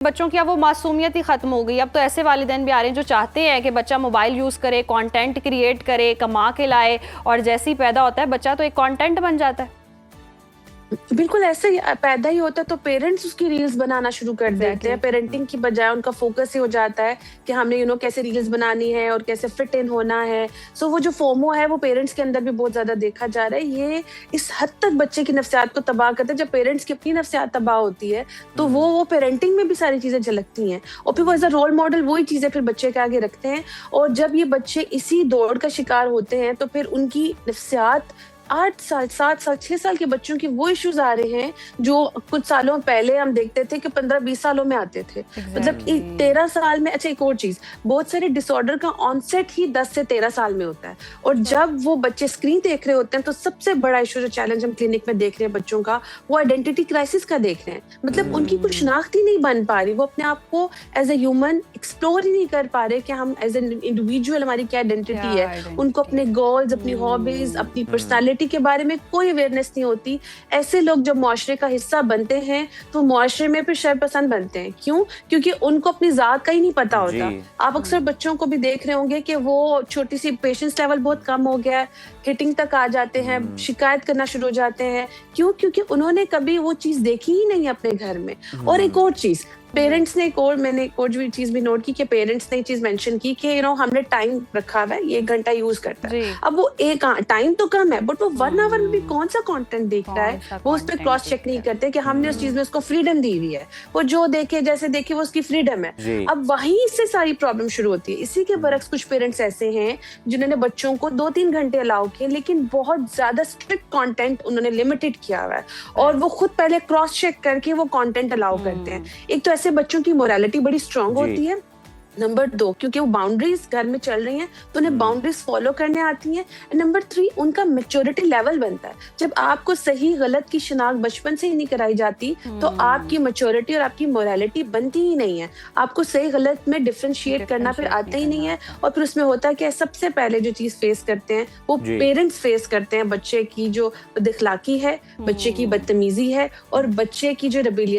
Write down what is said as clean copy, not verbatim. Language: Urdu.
بچوں کی اب وہ معصومیت ہی ختم ہو گئی. اب تو ایسے والدین بھی آ رہے ہیں جو چاہتے ہیں کہ بچہ موبائل یوز کرے, کانٹینٹ کریٹ کرے, کما کے لائے, اور جیسے ہی پیدا ہوتا ہے بچہ تو ایک کانٹینٹ بن جاتا ہے. بالکل ایسے ہی پیدا ہی ہوتا ہے تو پیرنٹس اس کی ریلز بنانا شروع کر دیتے ہیں. پیرنٹنگ کی بجائے ان کا فوکس ہی ہو جاتا ہے کہ ہم نے کیسے ریلز بنانی ہے اور کیسے فٹ ان ہونا ہے. سو وہ جو فومو ہے وہ پیرنٹس کے اندر بھی بہت زیادہ دیکھا جا رہا ہے. یہ اس حد تک بچے کی نفسیات کو تباہ کرتا ہے. جب پیرنٹس کی اپنی نفسیات تباہ ہوتی ہے تو وہ پیرنٹنگ میں بھی ساری چیزیں جھلکتی ہیں, اور پھر وہ ایز اے رول ماڈل وہی چیزیں پھر بچے کے آگے رکھتے ہیں. اور جب یہ بچے اسی دوڑ کا شکار ہوتے ہیں تو پھر ان کی نفسیات 8 سال 7 سال 6 سال کے بچوں کی وہ ایشوز آ رہے ہیں جو کچھ سالوں پہلے ہم دیکھتے تھے کہ 15-20 سالوں میں آتے تھے. مطلب 13 سال میں. اچھا ایک اور چیز, بہت سارے ڈس آرڈر کا آن سیٹ ہی 10 سے 13 سال میں ہوتا ہے, اور جب وہ بچے اسکرین دیکھ رہے ہوتے ہیں تو سب سے بڑا ایشو جو چیلنج ہم کلینک میں دیکھ رہے ہیں بچوں کا, وہ آئیڈینٹی کرائسس کا دیکھ رہے ہیں. مطلب ان کی کچھ شناخت ہی نہیں بن پا رہی, وہ اپنے آپ کو ایز اے ہیومن ایکسپلور ہی نہیں کر پا رہے کہ ہم ایز اے انڈیویجول ہماری کیا آئیڈینٹی ہے. ان کو اپنے گولز, اپنی ہابیز, اپنی پرسنالٹی کے بارے میں کوئی اویئرنیس نہیں ہوتی. ایسے لوگ جب معاشرے کا حصہ بنتے ہیں تو معاشرے میں پھر شر پسند بنتے ہیں. کیوں؟ کیونکہ ان کو اپنی ذات کا ہی نہیں پتا ہوتا. آپ اکثر بچوں کو بھی دیکھ رہے ہوں گے کہ وہ چھوٹی سی پیشنس لیول بہت کم ہو گیا ہے, ہٹنگ تک آ جاتے ہیں, شکایت کرنا شروع ہو جاتے ہیں. کیوں؟ کیونکہ انہوں نے کبھی وہ چیز دیکھی ہی نہیں اپنے گھر میں. اور ایک اور چیز, پیرنٹس نے میں نے ایک اور چیز بھی نوٹ کی کہ پیرنٹس نے یہ چیز مینشن کی کہ ہم نے ٹائم رکھا ہوا ہے, یہ 1 گھنٹہ یوز کرتا ہے. اب وہ ایک ٹائم تو کم ہے بٹ وہ 1 آور میں بھی کون سا کانٹینٹ دیکھتا ہے, وہ اس پہ کراس چیک نہیں کرتے کہ ہم نے اس چیز میں اس کو فریڈم دی ہوئی ہے, وہ جو دیکھے جیسے دیکھے وہ اس کی فریڈم ہے. اب وہیں سے ساری پرابلم شروع ہوتی ہے. اسی کے برعکس کچھ پیرنٹس ایسے ہیں جنہوں نے بچوں کو 2-3 گھنٹے الاؤ کیے, لیکن بہت زیادہ اسٹرکٹ کانٹینٹ انہوں نے لمیٹڈ کیا ہوا ہے, اور وہ خود پہلے کراس چیک کر کے وہ کانٹینٹ الاؤ کرتے ہیں. ایک تو ایسے بچوں کی مورالٹی بڑی اسٹرانگ ہوتی ہے. نمبر 2, کیونکہ وہ باؤنڈریز گھر میں چل رہی ہیں تو انہیں باؤنڈریز فالو کرنے آتی ہیں. نمبر 3, ان کا میچورٹی لیول بنتا ہے. جب آپ کو صحیح غلط کی شناخت بچپن سے ہی نہیں کرائی جاتی تو آپ کی میچورٹی اور آپ کی مورالٹی بنتی ہی نہیں ہے. آپ کو صحیح غلط میں ڈفرینشیٹ کرنا پھر آتا ہی نہیں ہے. اور پھر اس میں ہوتا ہے کہ سب سے پہلے جو چیز فیس کرتے ہیں وہ پیرنٹس فیس کرتے ہیں, بچے کی جو بد اخلاقی ہے, بچے کی بدتمیزی ہے, اور بچے کی جو ریبیلیس